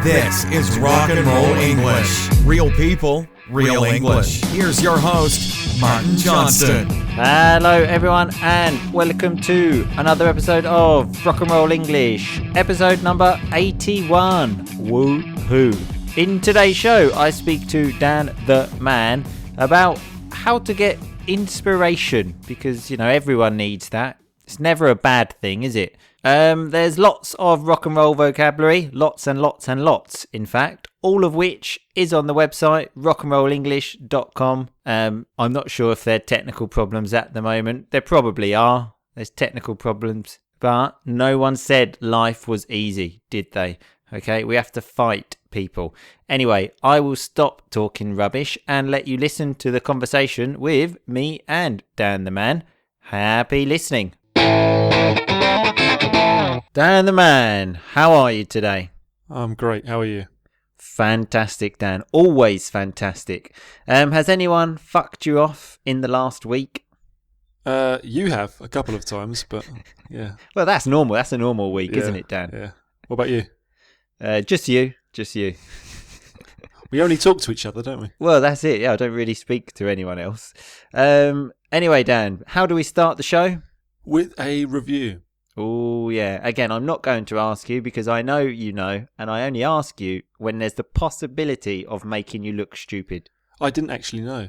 This is Rock and Roll English. Real people, real English. Here's your host, Martin Johnston. Hello everyone and welcome to another episode of Rock and Roll English, episode number 81. Woohoo! In today's show, I speak to Dan the Man about how to get inspiration because, everyone needs that. It's never a bad thing, is it? There's lots of rock and roll vocabulary, lots and lots and lots, in fact, all of which is on the website rockandrollenglish.com. I'm not sure if there are technical problems at the moment. There probably are. There's technical problems, but no one said life was easy, did they? Okay, we have to fight people. Anyway, I will stop talking rubbish and let you listen to the conversation with me and Dan the Man. Happy listening. Dan the Man, how are you today? I'm great. How are you? Fantastic, Dan. Always fantastic. Has anyone fucked you off in the last week? You have a couple of times, but yeah. Well, that's normal. That's a normal week, isn't it, Dan? Yeah. What about you? Just you. We only talk to each other, don't we? Well, that's it. Yeah, I don't really speak to anyone else. Anyway, Dan, how do we start the show? With a review. Oh, yeah. Again, I'm not going to ask you because I know you know, and I only ask you when there's the possibility of making you look stupid. I didn't actually know,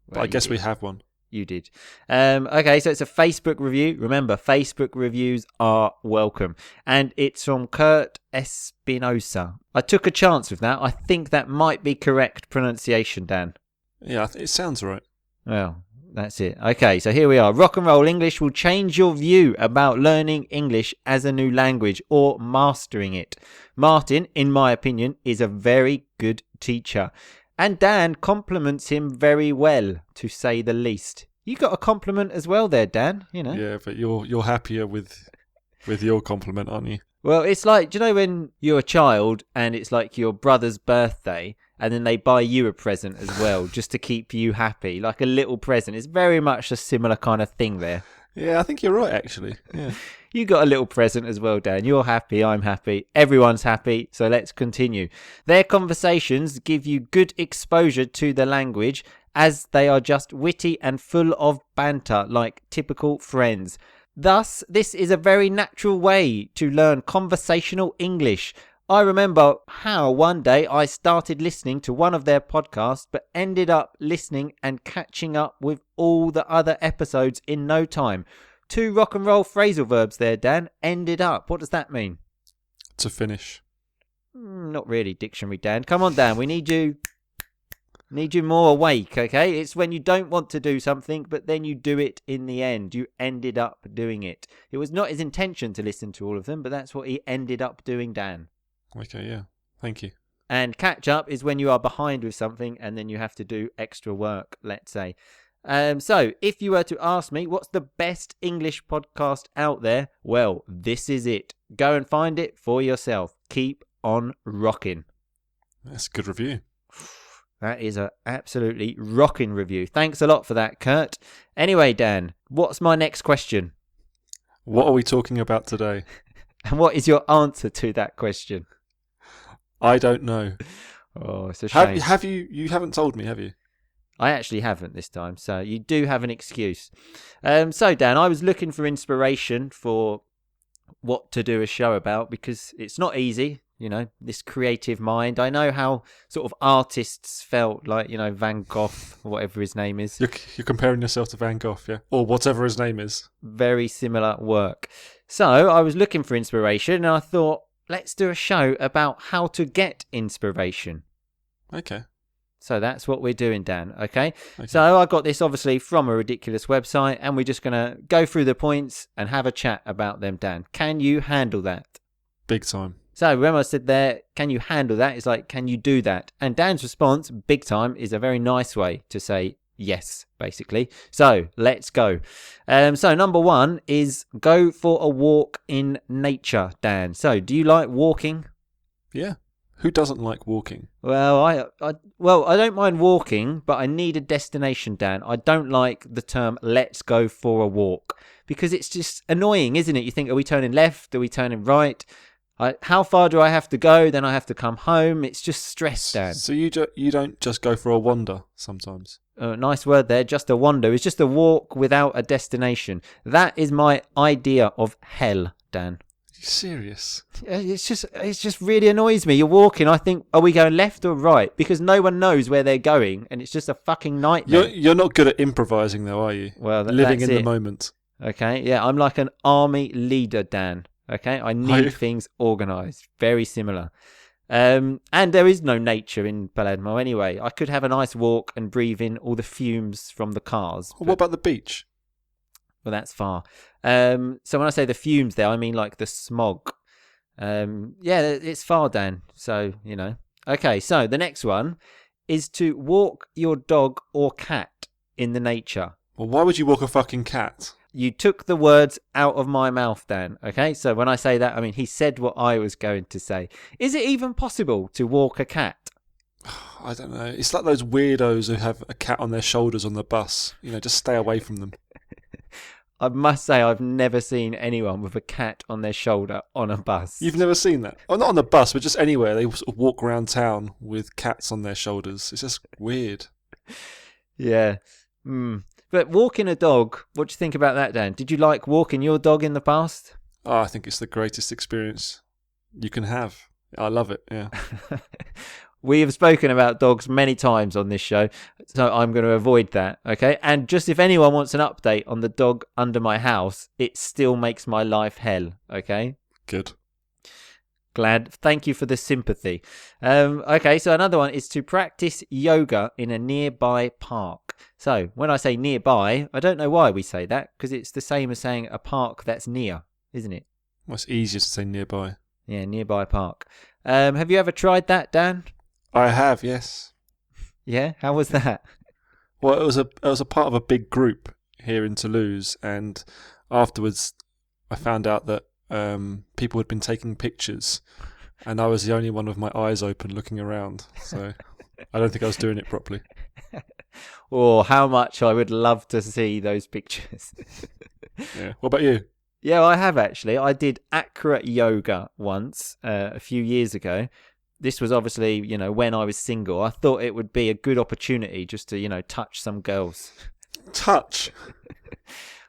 but Well, I guess did. we have one. You did. Okay, so it's a Facebook review. Remember, Facebook reviews are welcome. And it's from Kurt Espinosa. I took a chance with that. I think that might be correct pronunciation, Dan. Yeah, it sounds right. Well, that's it. Okay, so here we are. Rock and Roll English will change your view about learning English as a new language or mastering it. Martin, in my opinion, is a very good teacher. And Dan compliments him very well, to say the least. You got a compliment as well there, Dan, Yeah, but you're happier with your compliment, aren't you? Well, it's like, do you know when you're a child and it's like your brother's birthday and then they buy you a present as well just to keep you happy, like a little present. It's very much a similar kind of thing there. Yeah, I think you're right, actually. Yeah. You got a little present as well, Dan. You're happy, I'm happy, everyone's happy, so let's continue. Their conversations give you good exposure to the language as they are just witty and full of banter like typical friends. Thus, this is a very natural way to learn conversational English. I remember how one day I started listening to one of their podcasts but ended up listening and catching up with all the other episodes in no time. 2 rock and roll phrasal verbs there, Dan. Ended up. What does that mean? To finish. Not really, dictionary, Dan. Come on, Dan. We need you more awake, okay? It's when you don't want to do something, but then you do it in the end. You ended up doing it. It was not his intention to listen to all of them, but that's what he ended up doing, Dan. Okay, yeah. Thank you. And catch up is when you are behind with something and then you have to do extra work, let's say. So, if you were to ask me, what's the best English podcast out there? Well, this is it. Go and find it for yourself. Keep on rocking. That's a good review. That is a absolutely rocking review. Thanks a lot for that, Kurt. Anyway, Dan, what's my next question? What are we talking about today? And what is your answer to that question? I don't know. Oh, it's a shame. Have you? You haven't told me, have you? I actually haven't this time, so you do have an excuse. So, Dan, I was looking for inspiration for what to do a show about because it's not easy, this creative mind. I know how sort of artists felt like, Van Gogh, or whatever his name is. You're comparing yourself to Van Gogh, yeah? Or whatever his name is. Very similar work. So, I was looking for inspiration and I thought, let's do a show about how to get inspiration. Okay. So that's what we're doing, Dan, okay? So I got this obviously from a ridiculous website and we're just going to go through the points and have a chat about them, Dan. Can you handle that? Big time. So remember I said there, can you handle that? It's like, can you do that? And Dan's response, big time, is a very nice way to say yes, basically. So let's go. So number 1 is go for a walk in nature, Dan. So do you like walking? Yeah. Who doesn't like walking? Well, I don't mind walking, but I need a destination, Dan. I don't like the term let's go for a walk because it's just annoying, isn't it? You think, are we turning left? Are we turning right? How far do I have to go? Then I have to come home. It's just stress, Dan. So you don't just go for a wander sometimes? Nice word there. Just a wander. It's just a walk without a destination. That is my idea of hell, Dan. Are you serious? It's just really annoys me. You're walking. I think, are we going left or right? Because no one knows where they're going, and it's just a fucking nightmare. You're not good at improvising, though, are you? Well, living that's in it. the moment. Okay, yeah, I'm like an army leader, Dan. Okay, I need things organised. Very similar. And there is no nature in Palermo anyway. I could have a nice walk and breathe in all the fumes from the cars. What about the beach? Well, that's far. So when I say the fumes there, I mean like the smog. Yeah, it's far, Dan. So, you know. Okay, so the next one is to walk your dog or cat in the nature. Well, why would you walk a fucking cat? You took the words out of my mouth, Dan. Okay, so when I say that, I mean he said what I was going to say. Is it even possible to walk a cat? I don't know. It's like those weirdos who have a cat on their shoulders on the bus. You know, just stay away from them. I must say I've never seen anyone with a cat on their shoulder on a bus. You've never seen that? Oh, not on the bus, but just anywhere. They sort of walk around town with cats on their shoulders. It's just weird. Yeah. But walking a dog, what do you think about that, Dan? Did you like walking your dog in the past? Oh, I think it's the greatest experience you can have. I love it, yeah. We have spoken about dogs many times on this show, so I'm going to avoid that, okay? And just if anyone wants an update on the dog under my house, it still makes my life hell, okay? Good. Glad. Thank you for the sympathy. Okay, so another one is to practice yoga in a nearby park. So when I say nearby, I don't know why we say that, because it's the same as saying a park that's near, isn't it? Well, it's easier to say nearby. Yeah, nearby park. Have you ever tried that, Dan? I have, yes. Yeah, how was that? Well, it was a part of a big group here in Toulouse, and afterwards I found out that people had been taking pictures, and I was the only one with my eyes open looking around. So I don't think I was doing it properly. Oh, how much I would love to see those pictures. Yeah. What about you? Yeah, I have actually. I did accurate yoga once a few years ago. This was obviously, you know, when I was single. I thought it would be a good opportunity just to, you know, touch some girls. Touch?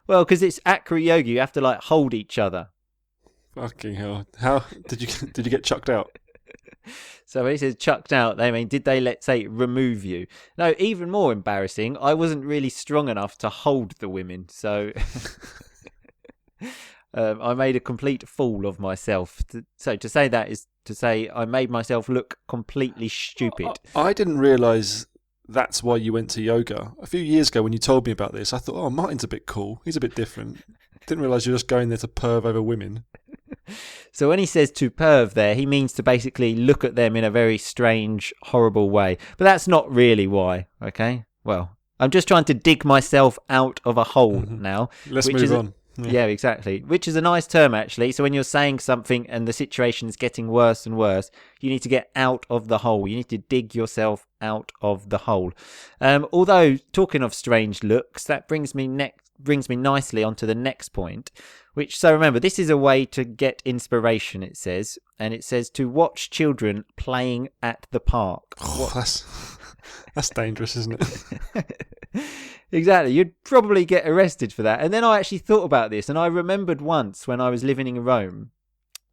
Well, because it's accurate yoga, you have to like hold each other. Fucking hell! How did you get chucked out? So when he says chucked out, they mean did they, let's say, remove you? No, even more embarrassing. I wasn't really strong enough to hold the women, so I made a complete fool of myself. So to say that is to say I made myself look completely stupid. I didn't realise that's why you went to yoga. A few years ago when you told me about this, I thought, oh, Martin's a bit cool. He's a bit different. Didn't realise you're just going there to perv over women. So when he says to perv there, he means to basically look at them in a very strange, horrible way. But that's not really why, okay? Well, I'm just trying to dig myself out of a hole now. Let's move on. Yeah, exactly. Which is a nice term, actually. So when you're saying something and the situation is getting worse and worse, you need to get out of the hole. You need to dig yourself out of the hole. Although, talking of strange looks, that brings me nicely onto the next point. So remember, this is a way to get inspiration, it says. And it says to watch children playing at the park. Oh, that's dangerous, isn't it? Exactly. You'd probably get arrested for that. And then I actually thought about this, and I remembered once when I was living in Rome,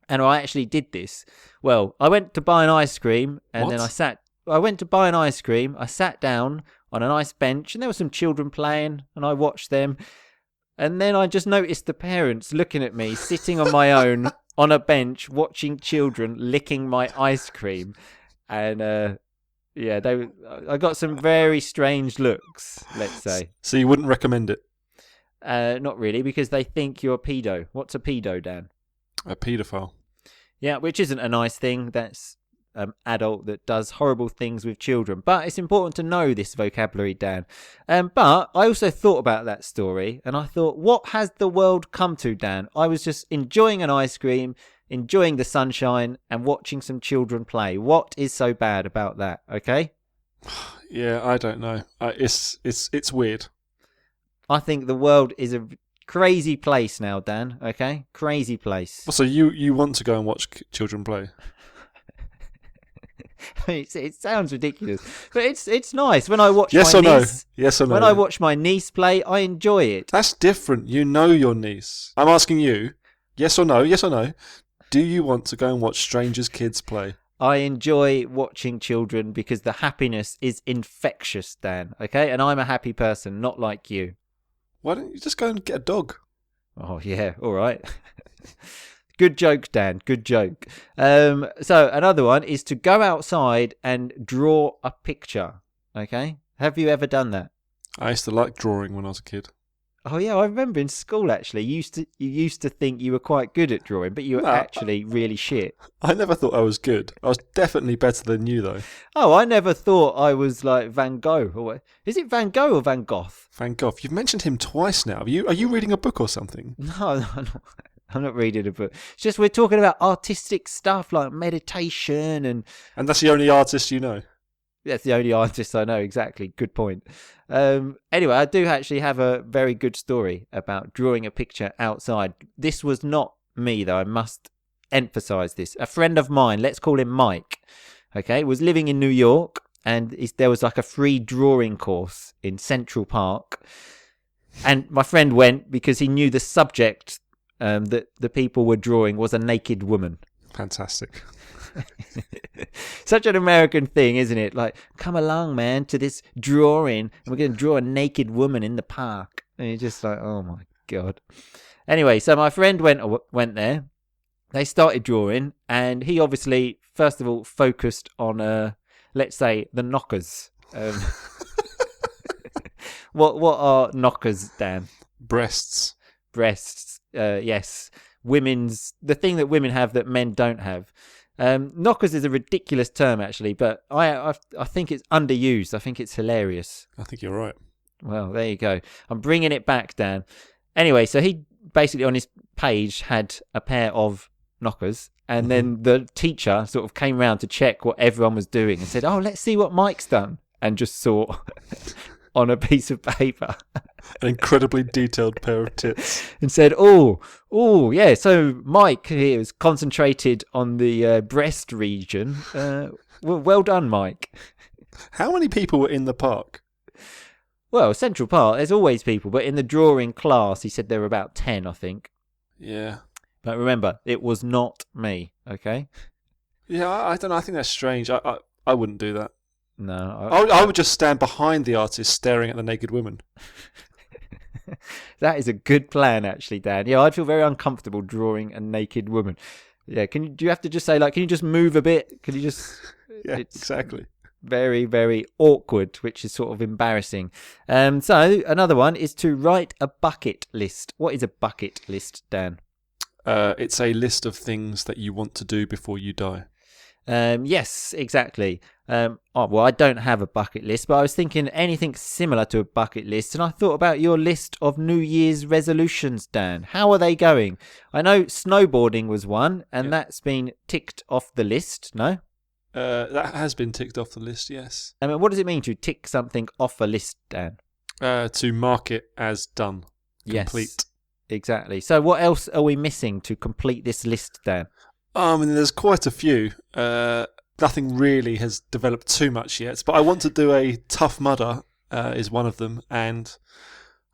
and I actually did this. Well, I went to buy an ice cream, and then I went to buy an ice cream. I sat down on a nice bench, and there were some children playing, and I watched them. And then I just noticed the parents looking at me, sitting on my own on a bench, watching children licking my ice cream. And yeah, I got some very strange looks, let's say. So you wouldn't recommend it? Not really, because they think you're a pedo. What's a pedo, Dan? A paedophile. Yeah, which isn't a nice thing. That's adult that does horrible things with children. But it's important to know this vocabulary, Dan. But I also thought about that story, and I thought, what has the world come to, Dan? I was just enjoying an ice cream, enjoying the sunshine, and watching some children play. What is so bad about that? Okay. Yeah, I don't know. It's weird. I think the world is a Crazy place now, Dan. Okay, crazy place. So you want to go and watch children play? It sounds ridiculous, but it's nice when I watch. Yes my or no? niece, Yes or no? When I watch my niece play, I enjoy it. That's different. You know your niece. I'm asking you, yes or no? Yes or no? Do you want to go and watch strangers' kids play? I enjoy watching children because the happiness is infectious, Dan. Okay, and I'm a happy person, not like you. Why don't you just go and get a dog? Oh yeah, all right. Good joke, Dan. Good joke. So another one is to go outside and draw a picture. Okay, have you ever done that? I used to like drawing when I was a kid. Oh yeah, I remember in school actually. You used to think you were quite good at drawing, but you were actually really shit. I never thought I was good. I was definitely better than you though. Oh, I never thought I was like Van Gogh. Or is it Van Gogh or Van Gogh? Van Gogh. You've mentioned him twice now. Are you reading a book or something? No, I'm not reading a book. It's just we're talking about artistic stuff like meditation and that's the only artist you know? that's the only artist I know. Exactly. Good point. Anyway, I do actually have a very good story about drawing a picture outside. This was not me, though. I must emphasize this. A friend of mine, let's call him Mike, okay, was living in New York, and there was like a free drawing course in Central Park. And my friend went because he knew the subject that the people were drawing was a naked woman. Fantastic. Such an American thing, isn't it? Like, come along, man, to this drawing, and we're going to draw a naked woman in the park. And you're just like, oh my God. Anyway, so my friend went there. They started drawing, and he obviously, first of all, focused on, let's say, the knockers. What are knockers, Dan? Breasts. Yes. The thing that women have that men don't have. Knockers is a ridiculous term, actually, but I think it's underused. I think it's hilarious. I think you're right. Well, there you go. I'm bringing it back, Dan. Anyway, so he basically on his page had a pair of knockers, and then the teacher sort of came round to check what everyone was doing and said, "Oh, let's see what Mike's done," and just saw on a piece of paper an incredibly detailed pair of tits, and said, "Oh, yeah. So Mike here is concentrated on the breast region. Well done, Mike." How many people were in the park? Well, Central Park, there's always people, but in the drawing class, he said there were about 10, I think. Yeah. But remember, it was not me, okay? Yeah, I don't know. I think that's strange. I wouldn't do that. No. I would just stand behind the artist staring at the naked woman. That is a good plan, actually, Dan. Yeah, I'd feel very uncomfortable drawing a naked woman. Yeah, do you have to just say, like, can you just move a bit? Can you just... Yeah, exactly. Very, very awkward, which is sort of embarrassing. So another one is to write a bucket list. What is a bucket list, Dan? It's a list of things that you want to do before you die. Yes, exactly. Well, I don't have a bucket list, but I was thinking anything similar to a bucket list, and I thought about your list of New Year's resolutions, Dan. How are they going? I know snowboarding was one, and that's been ticked off the list, no? That has been ticked off the list, yes. What does it mean to tick something off a list, Dan? To mark it as done. Complete. Yes, exactly. So what else are we missing to complete this list, Dan? There's quite a few. Nothing really has developed too much yet, but I want to do a Tough Mudder is one of them, and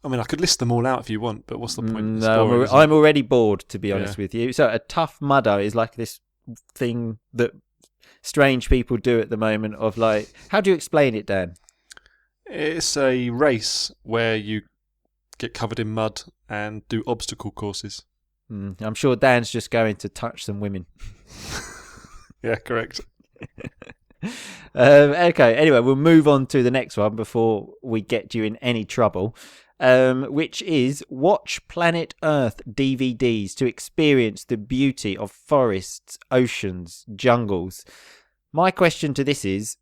I could list them all out if you want, but what's the point? No, I'm already bored, to be honest with you. So a Tough Mudder is like this thing that strange people do at the moment of like, how do you explain it, Dan? It's a race where you get covered in mud and do obstacle courses. I'm sure Dan's just going to touch some women. Yeah, correct. Okay, anyway, we'll move on to the next one before we get you in any trouble, which is watch Planet Earth DVDs to experience the beauty of forests, oceans, jungles. My question to this is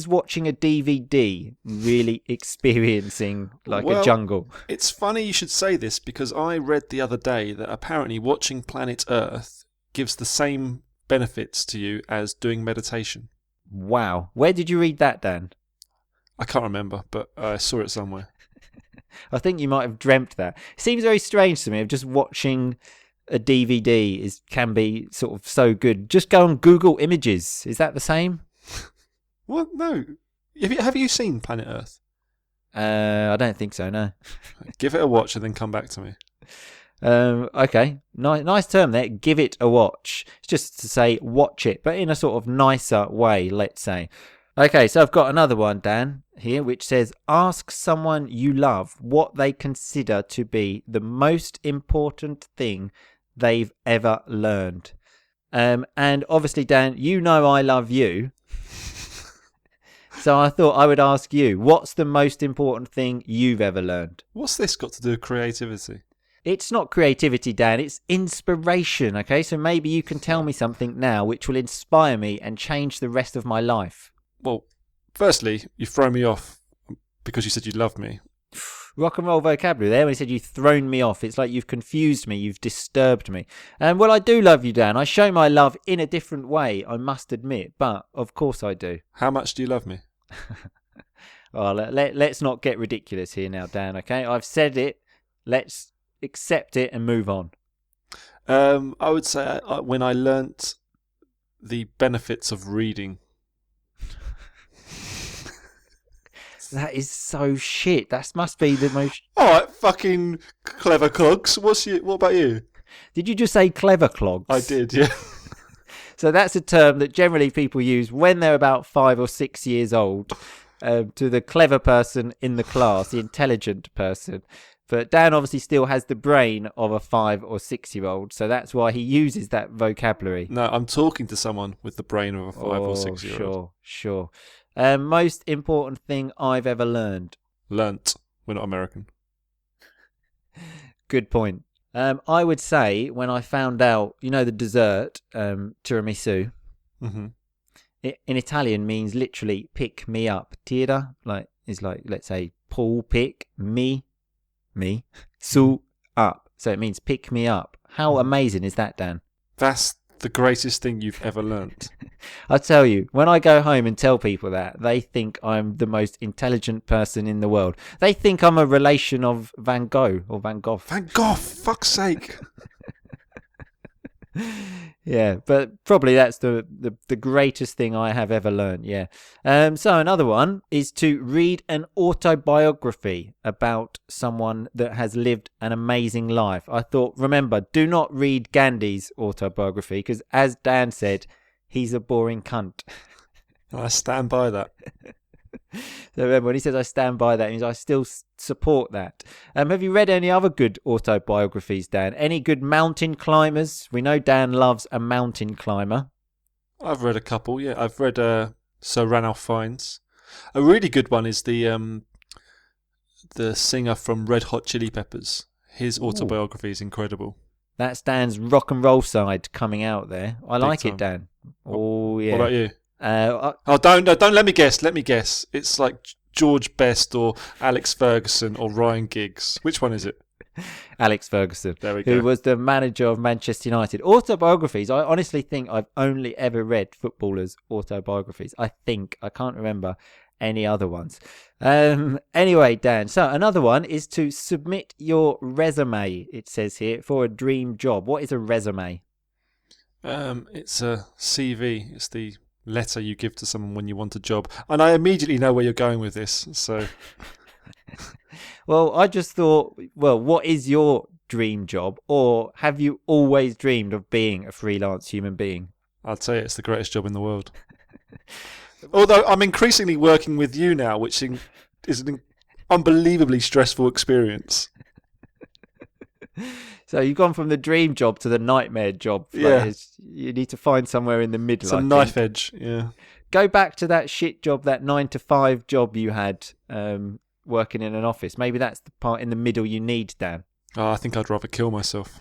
watching a DVD really experiencing a jungle? It's funny you should say this, because I read the other day that apparently watching Planet Earth gives the same benefits to you as doing meditation. Wow. Where did you read that, Dan? I can't remember, but I saw it somewhere. I think you might have dreamt that. It seems very strange to me of just watching a DVD can be sort of so good. Just go on Google Images. Is that the same? Well, no. Have you seen Planet Earth? I don't think so, no. Give it a watch and then come back to me. Okay, nice term there. Give it a watch. It's just to say watch it, but in a sort of nicer way, let's say. Okay, so I've got another one, Dan, here, which says, ask someone you love what they consider to be the most important thing they've ever learned. And obviously, Dan, you know I love you. So I thought I would ask you, what's the most important thing you've ever learned? What's this got to do with creativity? It's not creativity, Dan. It's inspiration, okay? So maybe you can tell me something now which will inspire me and change the rest of my life. Well, firstly, you throw me off because you said you love me. Rock and roll vocabulary there when he said you've thrown me off. It's like you've confused me. You've disturbed me. And well, I do love you, Dan. I show my love in a different way, I must admit. But of course I do. How much do you love me? Well, let's not get ridiculous here now, Dan, okay? I've said it. Let's accept it and move on. I would say when I learnt the benefits of reading. That is so shit. That must be the most... All right, fucking clever clogs. What about you? Did you just say clever clogs? I did, yeah. So that's a term that generally people use when they're about 5 or 6 years old to the clever person in the class, the intelligent person. But Dan obviously still has the brain of a 5 or 6 year old, so that's why he uses that vocabulary. No, I'm talking to someone with the brain of a 5 or 6 year old. Sure. Most important thing I've ever learned. Learnt. We're not American. Good point. I would say when I found out, the dessert, tiramisu, mm-hmm. it, in Italian means literally pick me up. Tira, is like, let's say, pull, pick, me, su, up. So it means pick me up. How amazing is that, Dan? That's the greatest thing you've ever learnt. I tell you, when I go home and tell people that, they think I'm the most intelligent person in the world. They think I'm a relation of Van Gogh or Van Gogh. Van Gogh, fuck's sake. Yeah, but probably that's the greatest thing I have ever learned, yeah. So another one is to read an autobiography about someone that has lived an amazing life. I thought, remember, do not read Gandhi's autobiography because, as Dan said, he's a boring cunt. I stand by that. So remember, when he says I stand by that, it means I still support that. Have you read any other good autobiographies, Dan? Any good mountain climbers? We know Dan loves a mountain climber. I've read a couple, yeah. I've read Sir Ranulph Fiennes. A really good one is the singer from Red Hot Chili Peppers. His autobiography is incredible. That's Dan's rock and roll side coming out there. I Big like time. It, Dan. Oh, yeah. What about you? Don't let me guess. Let me guess. It's like George Best or Alex Ferguson or Ryan Giggs. Which one is it? Alex Ferguson. There we go. Who was the manager of Manchester United. Autobiographies. I honestly think I've only ever read footballers' autobiographies. I can't remember any other ones. Anyway, Dan. So another one is to submit your resume. It says here for a dream job. What is a resume? It's a CV. It's the letter you give to someone when you want a job. And I immediately know where you're going with this. So, well, I just thought, what is your dream job? Or have you always dreamed of being a freelance human being? I'd say it's the greatest job in the world. Although I'm increasingly working with you now, which is an unbelievably stressful experience. So you've gone from the dream job to the nightmare job. Yeah. You need to find somewhere in the middle. It's a knife edge, yeah. Go back to that shit job, that 9 to 5 job you had working in an office. Maybe that's the part in the middle you need, Dan. Oh, I think I'd rather kill myself.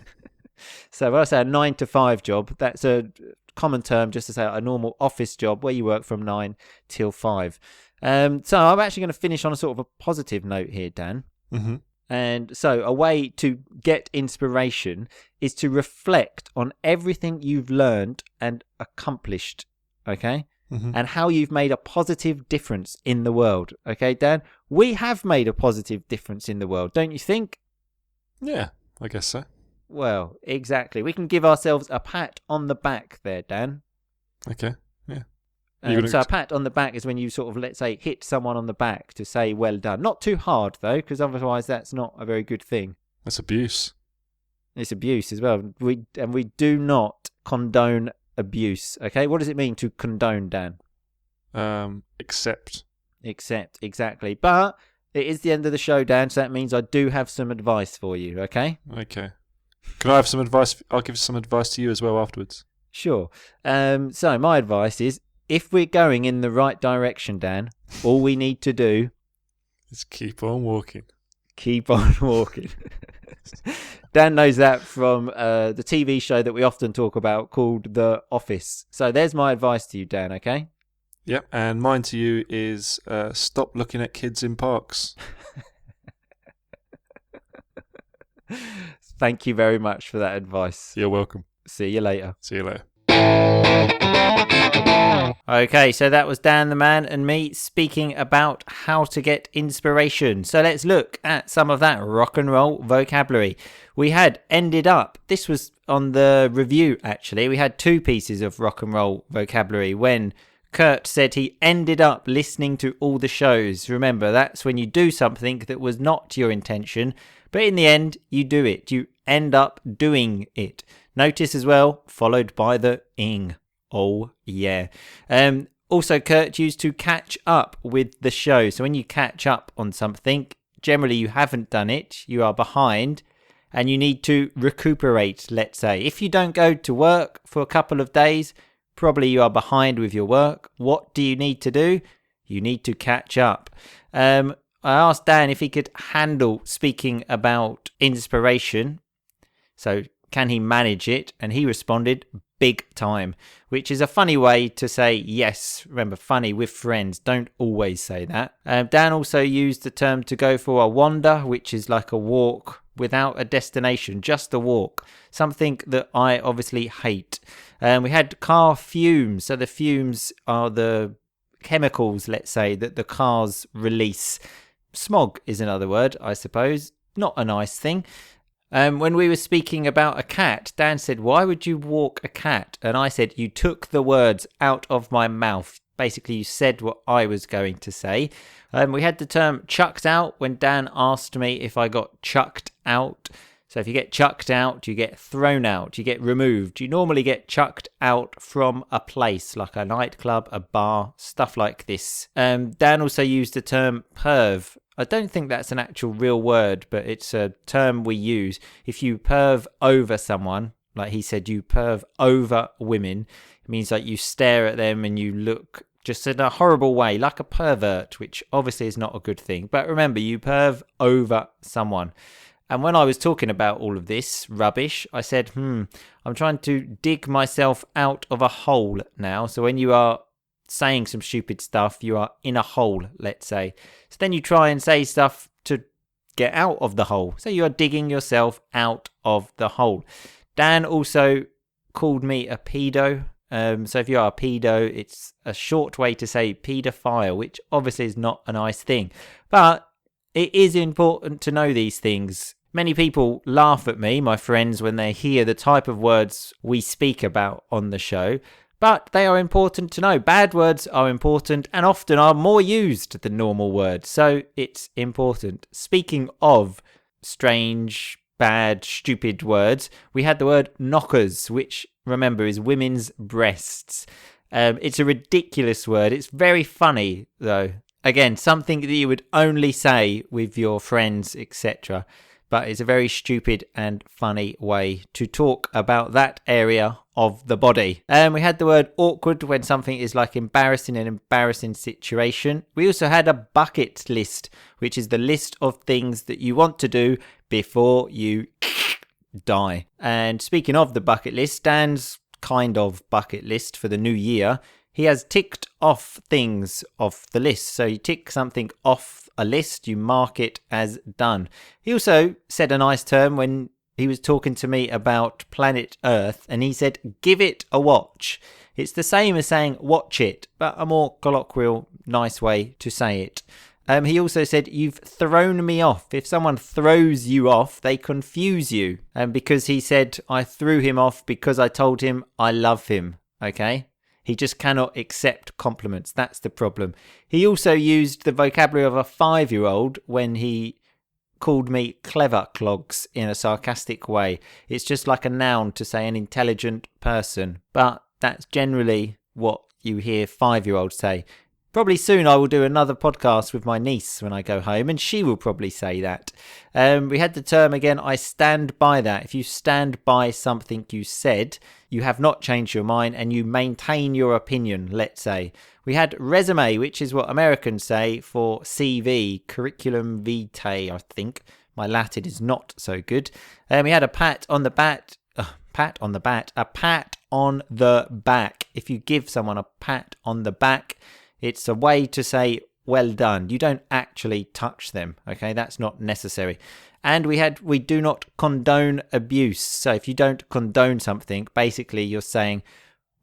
So when I say a 9 to 5 job, that's a common term just to say a normal office job where you work from 9 till 5. So I'm actually going to finish on a sort of a positive note here, Dan. Mm-hmm. And so a way to get inspiration is to reflect on everything you've learned and accomplished, okay? and how you've made a positive difference in the world. Okay, Dan? We have made a positive difference in the world, don't you think? Yeah, I guess so. Well, exactly. We can give ourselves a pat on the back there, Dan. Okay, yeah. So a pat on the back is when you sort of, let's say, hit someone on the back to say well done. Not too hard, though, because otherwise that's not a very good thing. That's abuse. It's abuse as well. We do not condone abuse, okay? What does it mean to condone, Dan? Accept. Accept, exactly. But it is the end of the show, Dan, so that means I do have some advice for you, okay? Okay. Can I have some advice? I'll give some advice to you as well afterwards. Sure. So my advice is, if we're going in the right direction, Dan, all we need to do is keep on walking. Keep on walking. Dan knows that from the TV show that we often talk about called The Office. So there's my advice to you, Dan, okay? Yep, and mine to you is stop looking at kids in parks. Thank you very much for that advice. You're welcome. See you later. See you later. Okay, so that was Dan the Man and me speaking about how to get inspiration. So let's look at some of that rock and roll vocabulary. We had ended up, this was on the review actually, we had 2 pieces of rock and roll vocabulary when Kurt said he ended up listening to all the shows. Remember, that's when you do something that was not your intention, but in the end, you do it. You end up doing it. Notice as well, followed by the ing. Oh, yeah. Also, Kurt used to catch up with the show. So when you catch up on something, generally you haven't done it, you are behind, and you need to recuperate, let's say. If you don't go to work for a couple of days, probably you are behind with your work. What do you need to do? You need to catch up. I asked Dan if he could handle speaking about inspiration. So can he manage it? And he responded, big time, which is a funny way to say yes. Remember, funny with friends. Don't always say that. Dan also used the term to go for a wander, which is like a walk without a destination, just a walk. Something that I obviously hate. We had car fumes. So the fumes are the chemicals, let's say, that the cars release. Smog is another word, I suppose. Not a nice thing. When we were speaking about a cat, Dan said, why would you walk a cat? And I said, you took the words out of my mouth. Basically, you said what I was going to say. We had the term chucked out when Dan asked me if I got chucked out. So if you get chucked out, you get thrown out, you get removed. You normally get chucked out from a place, like a nightclub, a bar, stuff like this. Dan also used the term perv. I don't think that's an actual real word, but it's a term we use. If you perv over someone, like he said, you perv over women, it means like you stare at them and you look just in a horrible way, like a pervert, which obviously is not a good thing. But remember, you perv over someone. And when I was talking about all of this rubbish, I said, I'm trying to dig myself out of a hole now. So when you are saying some stupid stuff, you are in a hole, let's say. So then you try and say stuff to get out of the hole. So you are digging yourself out of the hole. Dan also called me a pedo. So if you are a pedo, it's a short way to say paedophile, which obviously is not a nice thing. But it is important to know these things. Many people laugh at me, my friends, when they hear the type of words we speak about on the show. But they are important to know. Bad words are important and often are more used than normal words. So it's important. Speaking of strange, bad, stupid words, we had the word knockers, which, remember, is women's breasts. It's a ridiculous word. It's very funny, though. Again, something that you would only say with your friends, etc. But it's a very stupid and funny way to talk about that area of the body. We had the word awkward when something is like embarrassing, an embarrassing situation. We also had a bucket list, which is the list of things that you want to do before you die. And speaking of the bucket list, Dan's kind of bucket list for the new year, he has ticked off things off the list. So you tick something off a list, you mark it as done. He also said a nice term when He was talking to me about planet Earth, and he said, give it a watch. It's the same as saying watch it, but a more colloquial, nice way to say it. He also said, you've thrown me off. If someone throws you off, they confuse you. And because he said, I threw him off because I told him I love him. Okay? He just cannot accept compliments. That's the problem. He also used the vocabulary of a 5-year-old when he called me clever clogs in a sarcastic way. It's just like a noun to say an intelligent person. But that's generally what you hear 5-year-olds say. Probably soon I will do another podcast with my niece when I go home, and she will probably say that. We had the term again, I stand by that. If you stand by something you said, you have not changed your mind and you maintain your opinion, let's say. We had resume, which is what Americans say for CV, curriculum vitae, I think. My Latin is not so good. We had a pat on the back. A pat on the back. If you give someone a pat on the back, it's a way to say, well done. You don't actually touch them, okay? That's not necessary. And we do not condone abuse. So if you don't condone something, basically you're saying,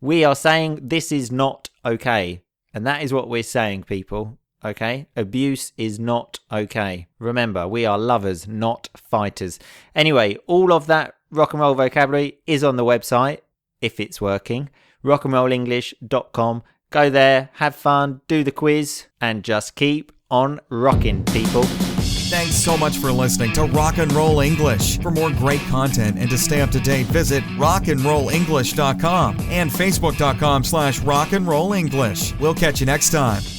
we are saying this is not okay. And that is what we're saying, people, okay? Abuse is not okay. Remember, we are lovers, not fighters. Anyway, all of that rock and roll vocabulary is on the website, if it's working, rockandrollenglish.com. Go there, have fun, do the quiz, and just keep on rocking, people. Thanks so much for listening to Rock and Roll English. For more great content and to stay up to date, visit rockandrollenglish.com and facebook.com/rockandrollenglish. We'll catch you next time.